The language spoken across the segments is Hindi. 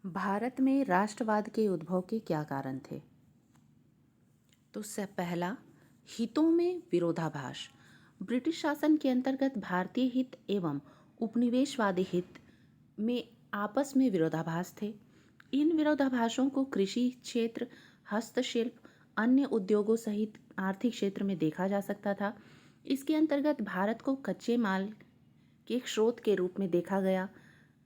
भारत में राष्ट्रवाद के उद्भव के क्या कारण थे? तो पहला, हितों में विरोधाभास। ब्रिटिश शासन के अंतर्गत भारतीय हित एवं उपनिवेशवादी हित में आपस में विरोधाभास थे। इन विरोधाभासों को कृषि क्षेत्र, हस्तशिल्प, अन्य उद्योगों सहित आर्थिक क्षेत्र में देखा जा सकता था। इसके अंतर्गत भारत को कच्चे माल के एक स्रोत के रूप में देखा गया,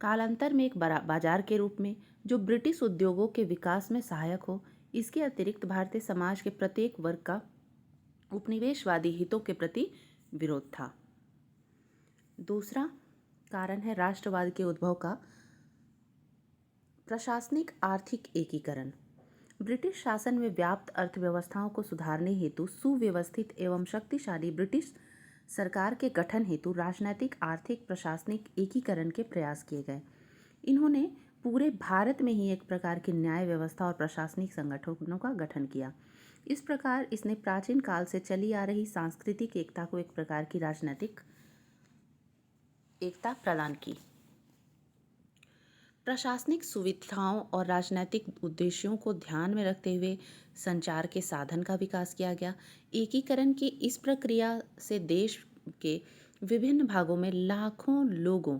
कालांतर में एक बाजार के रूप में जो ब्रिटिश उद्योगों के विकास में सहायक हो। इसके अतिरिक्त भारतीय समाज के प्रत्येक वर्ग का उपनिवेशवादी हितों के प्रति विरोध था। दूसरा कारण है राष्ट्रवाद के उद्भव का प्रशासनिक आर्थिक एकीकरण। ब्रिटिश शासन में व्याप्त अर्थव्यवस्थाओं को सुधारने हेतु सुव्यवस्थित एवं शक्तिशाली ब्रिटिश सरकार के गठन हेतु राजनैतिक, आर्थिक, प्रशासनिक एकीकरण के प्रयास किए गए। इन्होंने पूरे भारत में ही एक प्रकार की न्याय व्यवस्था और प्रशासनिक संगठनों का गठन किया। इस प्रकार इसने प्राचीन काल से चली आ रही सांस्कृतिक एकता को एक प्रकार की राजनीतिक एकता प्रदान की। प्रशासनिक सुविधाओं और राजनीतिक उद्देश्यों को ध्यान में रखते हुए संचार के साधन का विकास किया गया। एकीकरण की इस प्रक्रिया से देश के विभिन्न भागों में लाखों लोगों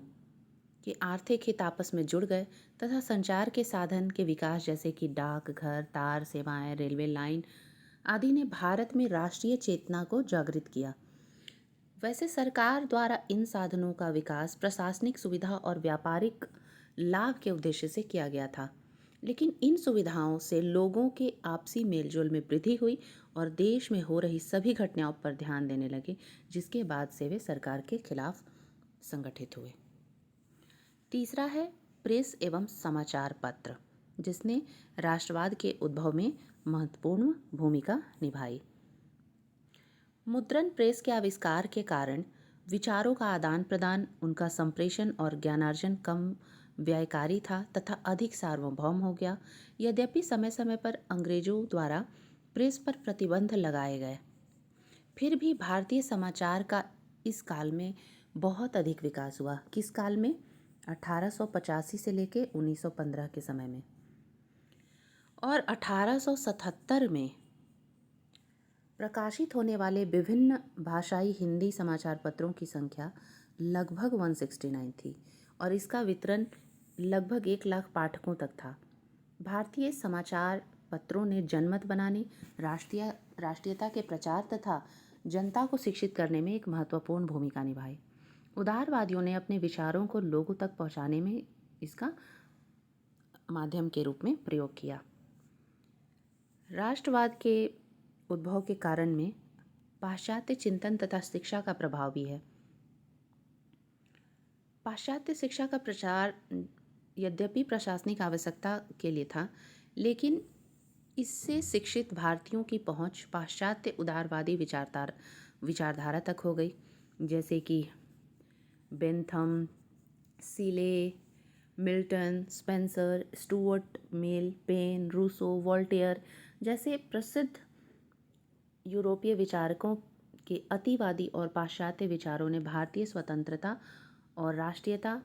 के आर्थिक हित आपस में जुड़ गए तथा संचार के साधन के विकास जैसे कि डाकघर, तार सेवाएं, रेलवे लाइन आदि ने भारत में राष्ट्रीय चेतना को जागृत किया। वैसे सरकार द्वारा इन साधनों का विकास प्रशासनिक सुविधा और व्यापारिक लाभ के उद्देश्य से किया गया था, लेकिन इन सुविधाओं से लोगों के आपसी मेलजोल में वृद्धि हुई और देश में हो रही सभी घटनाओं पर ध्यान देने लगे, जिसके बाद से वे सरकार के खिलाफ संगठित हुए। तीसरा है प्रेस एवं समाचार पत्र, जिसने राष्ट्रवाद के उद्भव में महत्वपूर्ण भूमिका निभाई। मुद्रण प्रेस के आविष्कार के कारण विचारों का आदान प्रदान, उनका संप्रेषण और ज्ञानार्जन कम व्ययकारी था तथा अधिक सार्वभौम हो गया। यद्यपि समय समय पर अंग्रेजों द्वारा प्रेस पर प्रतिबंध लगाए गए, फिर भी भारतीय समाचार का इस काल में बहुत अधिक विकास हुआ। किस काल में? 1885 से लेकर 1915 के समय में। और 1877 में प्रकाशित होने वाले विभिन्न भाषाई हिंदी समाचार पत्रों की संख्या लगभग 169 थी और इसका वितरण लगभग 1 लाख पाठकों तक था। भारतीय समाचार पत्रों ने जनमत बनाने, राष्ट्रीयता के प्रचार तथा जनता को शिक्षित करने में एक महत्वपूर्ण भूमिका निभाई। उदारवादियों ने अपने विचारों को लोगों तक पहुंचाने में इसका माध्यम के रूप में प्रयोग किया। राष्ट्रवाद के उद्भव के कारण में पाश्चात्य चिंतन तथा शिक्षा का प्रभाव भी है। पाश्चात्य शिक्षा का प्रचार यद्यपि प्रशासनिक आवश्यकता के लिए था, लेकिन इससे शिक्षित भारतीयों की पहुंच पाश्चात्य उदारवादी विचारधारा तक हो गई, जैसे कि Bentham, Seeley, Milton, Spencer, Stuart Mill, Paine, Rousseau, Voltaire जैसे प्रसिद्ध यूरोपीय विचारकों के अतिवादी और पाश्चात्य विचारों ने भारतीय स्वतंत्रता और राष्ट्रीयता,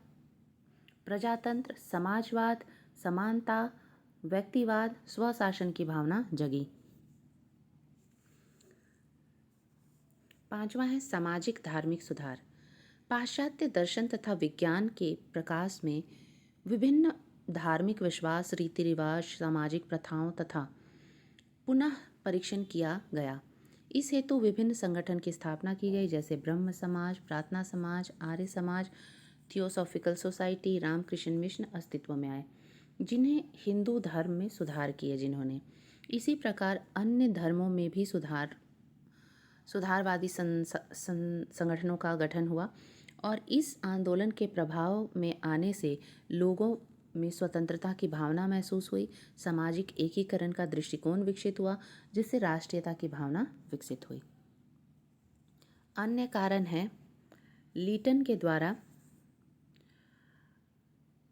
प्रजातंत्र, समाजवाद, समानता, व्यक्तिवाद, स्वशासन की भावना जगी। पांचवा है सामाजिक धार्मिक सुधार। पाश्चात्य दर्शन तथा विज्ञान के प्रकाश में विभिन्न धार्मिक विश्वास, रीति रिवाज, सामाजिक प्रथाओं तथा पुनः परीक्षण किया गया। इस हेतु विभिन्न संगठन की स्थापना की गई, जैसे ब्रह्म समाज, प्रार्थना समाज, Arya Samaj, theosophical society, Ramakrishna mission अस्तित्व में आए, जिन्हें हिंदू धर्म में सुधार किए जिन्होंने। इसी प्रकार अन्य धर्मों में भी सुधारवादी संगठनों का गठन हुआ और इस आंदोलन के प्रभाव में आने से लोगों में स्वतंत्रता की भावना महसूस हुई, सामाजिक एकीकरण का दृष्टिकोण विकसित हुआ, जिससे राष्ट्रीयता की भावना विकसित हुई। अन्य कारण है लीटन के द्वारा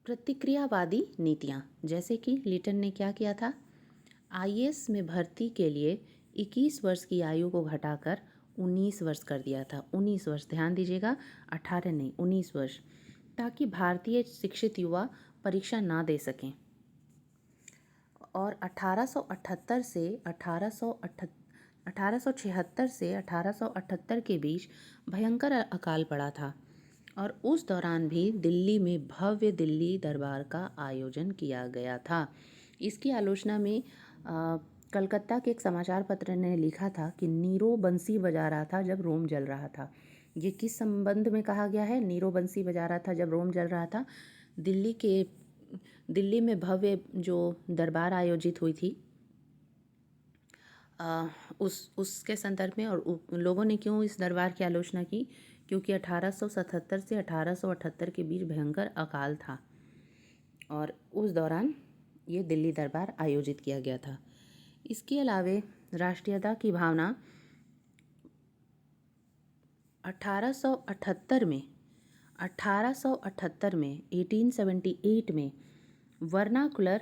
प्रतिक्रियावादी नीतियाँ, जैसे कि लीटन ने क्या किया था, आईएएस में भर्ती के लिए 21 वर्ष की आयु को घटाकर 19 वर्ष कर दिया था। 19 वर्ष, ध्यान दीजिएगा, 18 नहीं, 19 वर्ष, ताकि भारतीय शिक्षित युवा परीक्षा ना दे सकें। और 1876 से 1878 के बीच भयंकर अकाल पड़ा था। और उस दौरान भी दिल्ली में भव्य दिल्ली दरबार का आयोजन किया गया था। इसकी आलोचना में कलकत्ता के एक समाचार पत्र ने लिखा था कि नीरो बंसी बजा रहा था जब रोम जल रहा था। ये किस संबंध में कहा गया है? नीरो बंसी बजा रहा था जब रोम जल रहा था। दिल्ली में भव्य जो दरबार आयोजित हुई थी उसके संदर्भ में। और लोगों ने क्यों इस दरबार की आलोचना की? क्योंकि 1877 से 1878 के बीच भयंकर अकाल था और उस दौरान ये दिल्ली दरबार आयोजित किया गया था। इसके अलावे राष्ट्रीयता की भावना 1878 में 1878 में वर्नाकुलर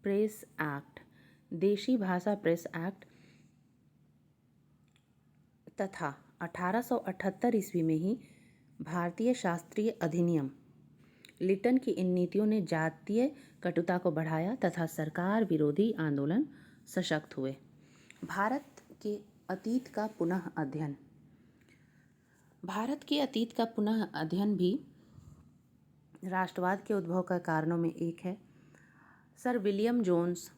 प्रेस एक्ट, देशी भाषा प्रेस एक्ट तथा 1878 ईस्वी में ही भारतीय शास्त्रीय अधिनियम लिटन की इन नीतियों ने जातीय कटुता को बढ़ाया तथा सरकार विरोधी आंदोलन सशक्त हुए। भारत के अतीत का पुनः अध्ययन। भारत के अतीत का पुनः अध्ययन भी राष्ट्रवाद के उद्भव का कारणों में एक है। Sir William Jones,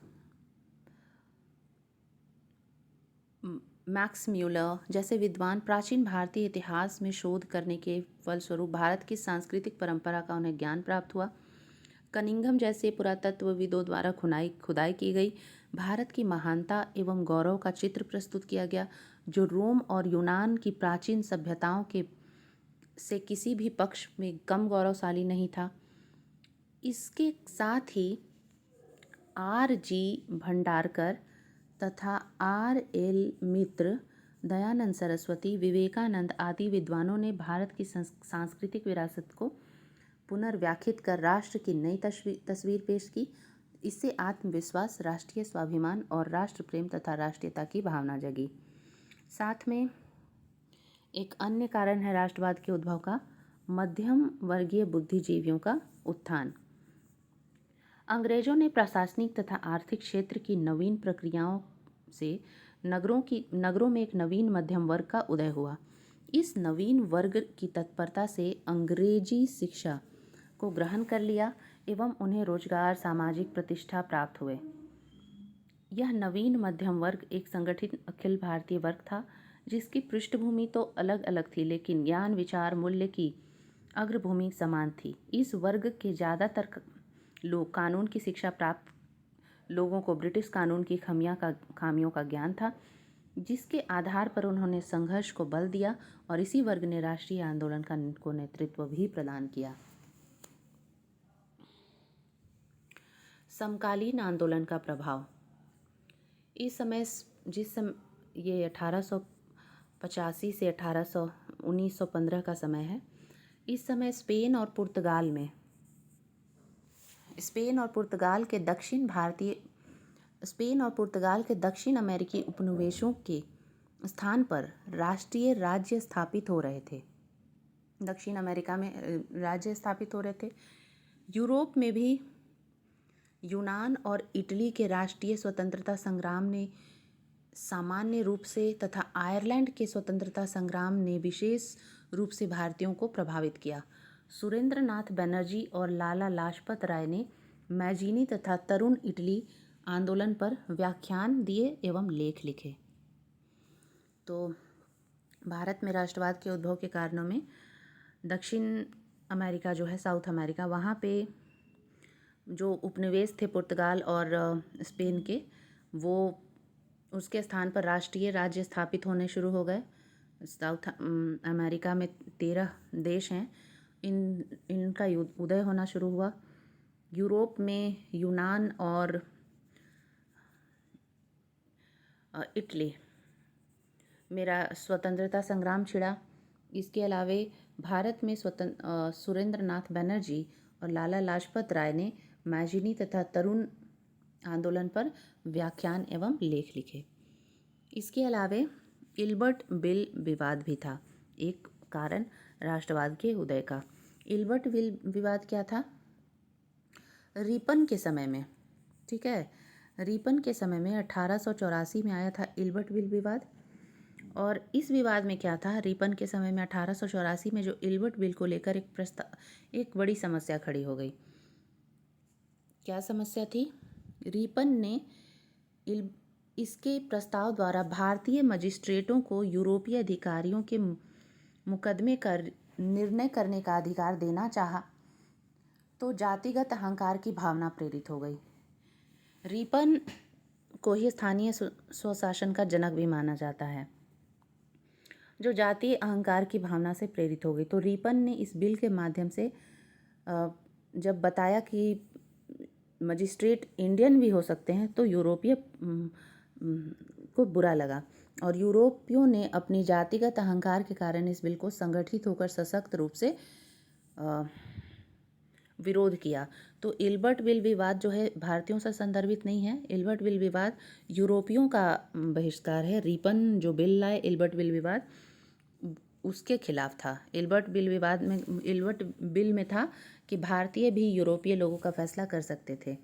Max Muller जैसे विद्वान प्राचीन भारतीय इतिहास में शोध करने के फलस्वरूप भारत की सांस्कृतिक परंपरा का उन्हें ज्ञान प्राप्त हुआ। कनिंघम जैसे पुरातत्वविदों द्वारा खुदाई की गई भारत की महानता एवं गौरव का चित्र प्रस्तुत किया गया, जो रोम और यूनान की प्राचीन सभ्यताओं के से किसी भी पक्ष में कम गौरवशाली नहीं था। इसके साथ ही R.G. भंडारकर तथा R.L. मित्र, दयानंद सरस्वती, विवेकानंद आदि विद्वानों ने भारत की सांस्कृतिक विरासत को पुनर्व्याख्यात कर राष्ट्र की नई तस्वीर पेश की। इससे आत्मविश्वास, राष्ट्रीय स्वाभिमान और राष्ट्र प्रेम तथा राष्ट्रीयता की भावना जगी। साथ में एक अन्य कारण है राष्ट्रवाद के उद्भव का मध्यम वर्गीय बुद्धिजीवियों का उत्थान। अंग्रेजों ने प्रशासनिक तथा आर्थिक क्षेत्र की नवीन प्रक्रियाओं से नगरों में एक नवीन मध्यम वर्ग का उदय हुआ। इस नवीन वर्ग की तत्परता से अंग्रेजी शिक्षा को ग्रहण कर लिया एवं उन्हें रोजगार, सामाजिक प्रतिष्ठा प्राप्त हुए। यह नवीन मध्यम वर्ग एक संगठित अखिल भारतीय वर्ग था, जिसकी पृष्ठभूमि तो अलग अलग थी, लेकिन ज्ञान, विचार, मूल्य की अग्रभूमि समान थी। इस वर्ग के ज़्यादातर लोग कानून की शिक्षा प्राप्त लोगों को ब्रिटिश कानून की खामियों का ज्ञान था, जिसके आधार पर उन्होंने संघर्ष को बल दिया और इसी वर्ग ने राष्ट्रीय आंदोलन को नेतृत्व भी प्रदान किया। समकालीन आंदोलन का प्रभाव। इस समय ये 1885 से 1915 का समय है। इस समय स्पेन और पुर्तगाल के दक्षिण अमेरिकी उपनिवेशों के स्थान पर राष्ट्रीय राज्य स्थापित हो रहे थे। दक्षिण अमेरिका में राज्य स्थापित हो रहे थे। यूरोप में भी यूनान और इटली के राष्ट्रीय स्वतंत्रता संग्राम ने सामान्य रूप से तथा आयरलैंड के स्वतंत्रता संग्राम ने विशेष रूप से भारतीयों को प्रभावित किया। सुरेंद्रनाथ बनर्जी और लाला लाजपत राय ने मैजिनी तथा तरुण इटली आंदोलन पर व्याख्यान दिए एवं लेख लिखे। तो भारत में राष्ट्रवाद के उद्भव के कारणों में दक्षिण अमेरिका जो है, साउथ अमेरिका, वहाँ पे जो उपनिवेश थे पुर्तगाल और स्पेन के, वो उसके स्थान पर राष्ट्रीय राज्य स्थापित होने शुरू हो गए। साउथ अमेरिका में 13 देश हैं, इनका उदय होना शुरू हुआ। यूरोप में यूनान और इटली मेरा स्वतंत्रता संग्राम छिड़ा। इसके अलावे भारत में सुरेंद्रनाथ बनर्जी और लाला लाजपत राय ने मैजिनी तथा तरुण आंदोलन पर व्याख्यान एवं लेख लिखे। इसके अलावे इल्बर्ट बिल विवाद भी था एक कारण राष्ट्रवाद के उदय का। इल्बर्ट बिल विवाद क्या था? रिपन के समय में, ठीक है, रिपन के समय में 1884 में आया था इल्बर्टविल विवाद। और इस विवाद में क्या था, रिपन के समय में 1884 में जो इल्बर्टविल को लेकर एक बड़ी समस्या खड़ी हो गई। क्या समस्या थी? रिपन ने इसके प्रस्ताव द्वारा भारतीय मजिस्ट्रेटों को यूरोपीय अधिकारियों के मुकदमे कर निर्णय करने का अधिकार देना चाहा, तो जातिगत अहंकार की भावना प्रेरित हो गई। रिपन को ही स्थानीय स्वशासन का जनक भी माना जाता है, जो जातीय अहंकार की भावना से प्रेरित हो गई। तो रिपन ने इस बिल के माध्यम से जब बताया कि मजिस्ट्रेट इंडियन भी हो सकते हैं, तो यूरोपीय को बुरा लगा और यूरोपियों ने अपनी जातिगत अहंकार के कारण इस बिल को संगठित होकर सशक्त रूप से विरोध किया। तो इल्बर्टविल विवाद जो है भारतीयों से संदर्भित नहीं है। इल्बर्टविल विवाद यूरोपियों का बहिष्कार है। रिपन जो बिल लाए इल्बर्टविल विवाद उसके खिलाफ था। इल्बर्ट बिल में था कि भारतीय भी यूरोपीय लोगों का फैसला कर सकते थे।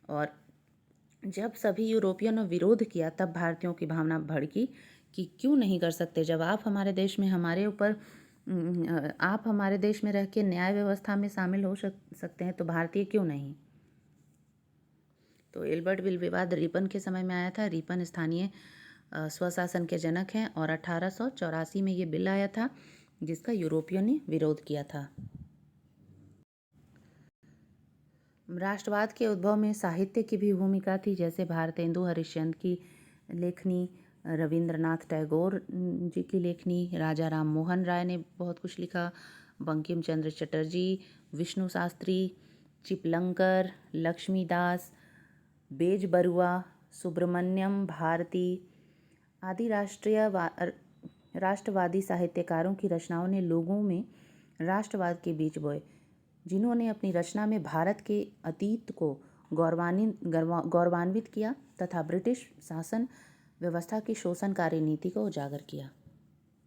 और जब सभी यूरोपियों ने विरोध किया तब भारतीयों की भावना भड़की कि क्यों नहीं कर सकते, जब आप हमारे देश में आप हमारे देश में रह के न्याय व्यवस्था में शामिल हो सकते हैं, तो भारतीय क्यों नहीं। तो इल्बर्टविल विवाद रिपन के समय में आया था। रिपन स्थानीय स्वशासन के जनक हैं और 1884 में ये बिल आया था जिसका यूरोपियों ने विरोध किया था। राष्ट्रवाद के उद्भव में साहित्य की भी भूमिका थी, जैसे भारतेंदु हरिश्चंद्र की लेखनी, रविंद्रनाथ टैगोर जी की लेखनी, राजा राम मोहन राय ने बहुत कुछ लिखा, बंकिम चंद्र चटर्जी, विष्णु शास्त्री, चिपलंकर, लक्ष्मीदास, बेज बरुआ, सुब्रमण्यम भारती आदि राष्ट्रवादी साहित्यकारों की रचनाओं ने लोगों में राष्ट्रवाद के बीज बोए, जिन्होंने अपनी रचना में भारत के अतीत को गौरवान्वित किया तथा ब्रिटिश शासन व्यवस्था की शोषणकारी नीति को उजागर किया।